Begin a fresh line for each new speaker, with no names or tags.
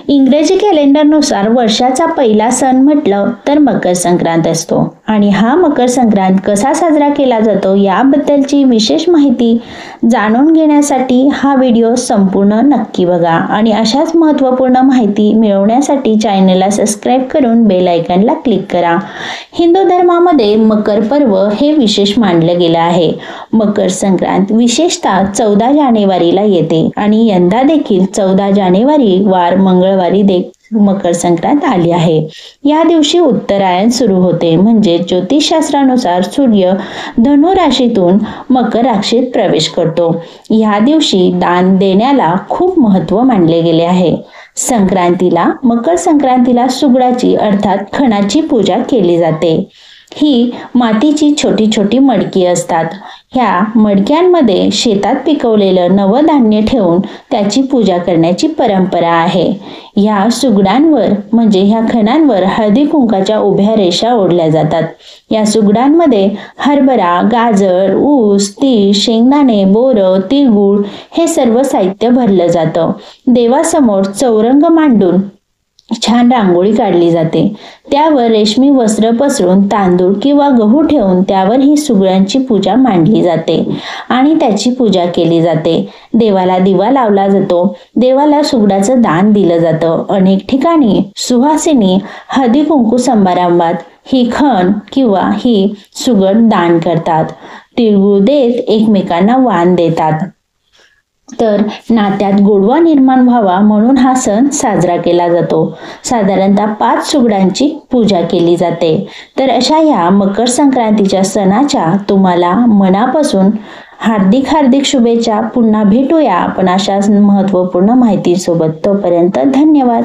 इंग्रजी कॅलेंडरनुसार वर्षाचा पहिला सण म्हटलं तर मकर संक्रांत असतो आणि हा मकर संक्रांत कसा साजरा केला जातो याबद्दलची विशेष माहिती जाणून घेण्यासाठी हा व्हिडिओ संपूर्ण नक्की बघा आणि अशाच महत्त्वपूर्ण माहिती मिळवण्यासाठी चॅनलला सबस्क्राईब करून बेल आयकॉनला क्लिक करा। हिंदू धर्मामध्ये मकर पर्व हे विशेष मानलं गेलं आहे। मकर संक्रांत विशेषतः 14 जानेवारीला येते आणि यंदा देखील 14 जानेवारी वार मंगळवारी मकर संक्रांत आली आहे। या दिवशी उत्तरायण सुरू होते, म्हणजे ज्योतिषशास्त्रानुसार सूर्य धनु राशीतून मकर राशीत प्रवेश करतो। या दिवशी दान देण्याला खूप महत्त्व मानले गेले आहे। मकर संक्रांतीला सुगडाची अर्थात खणाची पूजा केली जाते। ही मातीची छोटी छोटी मडकी असतात। ह्या मडक्यांमध्ये शेतात पिकवलेलं नवं धान्य ठेवून त्याची पूजा करण्याची परंपरा आहे। ह्या सुगडांवर म्हणजे ह्या खणांवर हळदी कुंकाच्या उभ्या रेषा ओढल्या जातात। या सुगडांमध्ये हरभरा, गाजर, ऊस, तीळ, शेंगदाणे, बोरं, तिळगुळ हे सर्व साहित्य भरलं जातं। देवासमोर चौरंग मांडून छान रांगोळी काढली जाते। त्यावर रेशमी वस्त्र पसरून तांदूळ किंवा गहू ठेवून त्यावर ही सुगडांची पूजा मांडली जाते आणि त्याची पूजा केली जाते। देवाला दिवा लावला जातो। देवाला सुगडाचं दान दिलं जातं। अनेक ठिकाणी सुहासिनी हळदी कुंकू समारंभात ही खण किंवा ही सुगड दान करतात। तिळगुळ देत एकमेकांना वाण देतात। तर नात्यात गोडवा निर्माण व्हावा म्हणून हा सण साजरा केला जातो। साधारणतः 5 सुगडांची पूजा केली जाते। तर अशा ह्या मकर संक्रांतीच्या सणाच्या तुम्हाला मनापासून हार्दिक शुभेच्छा। पुन्हा भेटूया आपण अशाच महत्त्वपूर्ण माहितीसोबत। तोपर्यंत धन्यवाद।